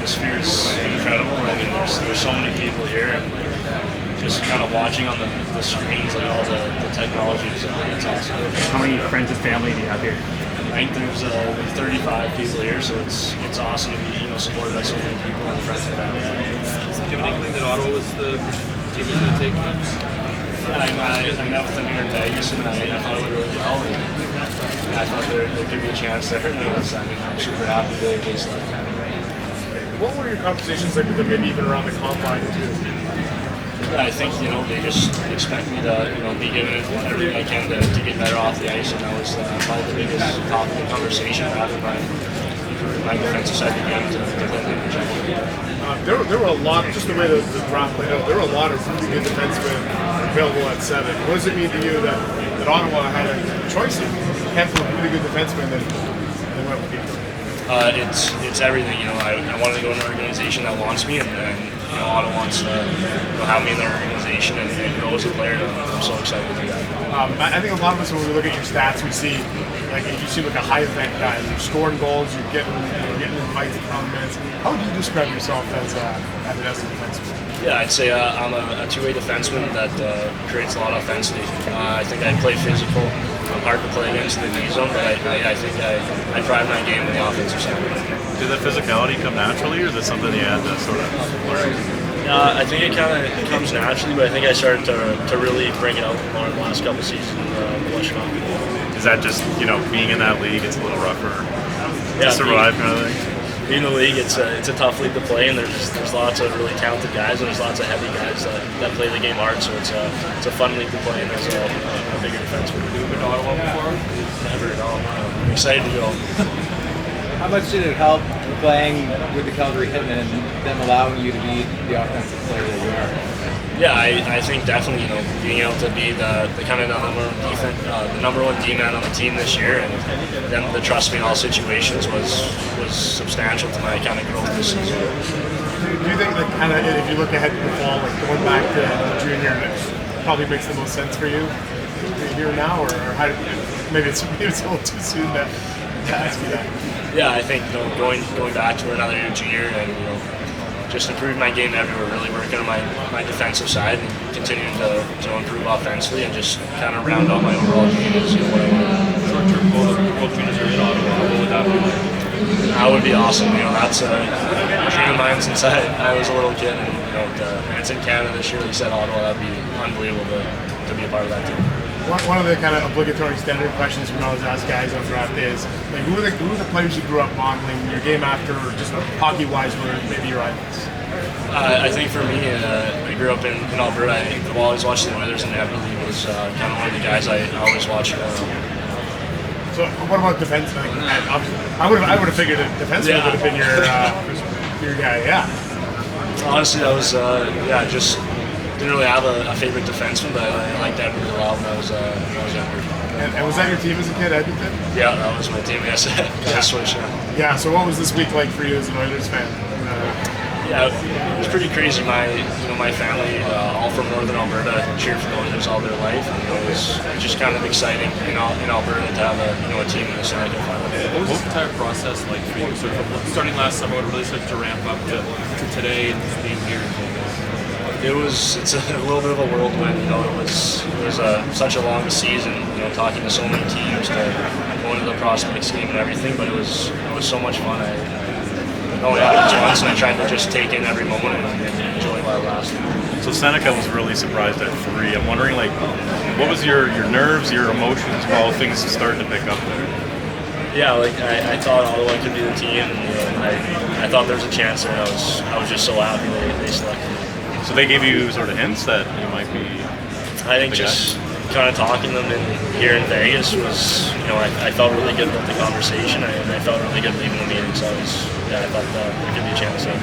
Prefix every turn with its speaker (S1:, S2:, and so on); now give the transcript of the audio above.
S1: atmosphere is incredible. I mean, there's so many people here, and just kind of watching on the screens, like all the technology, it's awesome.
S2: How many friends and family do you have here?
S1: I think there's 35 people here, so it's awesome to be supported by so many people and friends and family.
S3: Do you have an inkling that Ottawa was the team was going to take?
S1: I met with them here in Vegas, and I thought it went really well. And I thought there could be a chance there. And I'm super happy they selected me.
S4: What were your conversations like with them, maybe even around the combine too?
S1: I think they just expect me to be giving it everything I can to get better off the ice, and that was probably the biggest topic of conversation having my defensive side of the game to play the
S4: There were a lot, just the way the draft played out, there were a lot of really good defensemen available at 7. What does it mean to you that Ottawa had a choice of a handful of really good defensemen that they went with you?
S1: It's everything. I wanted to go in an organization that wants me, and Ottawa wants to have me in their organization and grow as a player. And I'm so excited to do that.
S4: I think a lot of us, when we look at your stats, we see like you seem like a high event guy. You're scoring goals, you're getting in fights at tournaments. How would you describe yourself as an defenseman?
S1: Yeah, I'd say I'm a two-way defenseman that creates a lot of offensively. I think I play physical. I'm hard to play against in the D zone, but I think I drive my game in the offensive side.
S5: Did that physicality come naturally, or is it something you had to sort of learn?
S1: I think it kind of comes naturally, but I think I started to really bring it out more in the last couple seasons in Washington.
S5: Is that just being in that league? It's a little rougher to survive, kind of thing.
S1: Being in the league, it's a tough league to play, and there's lots of really talented guys, and there's lots of heavy guys that play the game hard. So it's a fun league to play, and there's a bigger defenseman.
S3: Have you been to Ottawa before?
S1: Never at all. I'm excited to go.
S6: How much did it help playing with the Calgary Hitmen and them allowing you to be the offensive player that you are?
S1: Yeah, I think definitely being able to be the kind of the number one D-man on the team this year, and them to trust me in all situations was substantial to my kind of growth this season.
S4: Do you think that kind of, if you look ahead to the fall, like going back to the junior, that probably makes the most sense for you here now, or how, maybe it's a little too soon to ask you that?
S1: Yeah, I think going back to another junior and just improving my game everywhere, really working on my defensive side and continuing to improve offensively and just kind of round out my overall game is what I want.
S3: Short-term goal of juniors are in Ottawa. What would that be like?
S1: That would be awesome. That's a dream of mine since I was a little kid, and it's in Canada this year. Like you said, Ottawa, that'd be unbelievable to be a part of that team.
S4: One of the kind of obligatory standard questions we always ask guys on draft day is, like, who are the players you grew up modeling your game after, or just hockey-wise, were maybe your idols?
S1: I think for me, I grew up in Alberta. I've always watched the Oilers, and Evan Lee was kind of one of the guys I always watched.
S4: So what about defense? Like, I would have figured a defenseman would have been your guy. Yeah.
S1: Honestly, that was just didn't really have a favorite defenseman, but I liked Edmonton a lot when I was younger.
S4: And was that your team as a kid, Edmonton?
S1: Yeah, that was my team. Yes, switch.
S4: Yeah. So what was this week like for you as an Oilers fan?
S1: Yeah, it was pretty crazy. My family, all from Northern Alberta, cheered for the Oilers all their life, and it was just kind of exciting in Alberta to have a team in the Stanley Cup final.
S3: What was the entire process like for you? Sort of starting last summer, it really started to ramp up to today and just being here.
S1: It's a little bit of a whirlwind. It was such a long season. Talking to so many teams, to going to the prospects game and everything. But it was so much fun. I only had it once, and I tried to just take in every moment and enjoy while it lasted.
S5: So Seneca was really surprised at 3. I'm wondering, like, what was your nerves, your emotions while things started to pick up there?
S1: Yeah, like I thought Ottawa could be the team, and I thought there was a chance there. I was just so happy they selected me.
S5: So they gave you sort of hints that you might be.
S1: I think just kind of talking to them here in Vegas was, I felt really good about the conversation, and I felt really good leaving the meeting. So I thought there could be a chance there.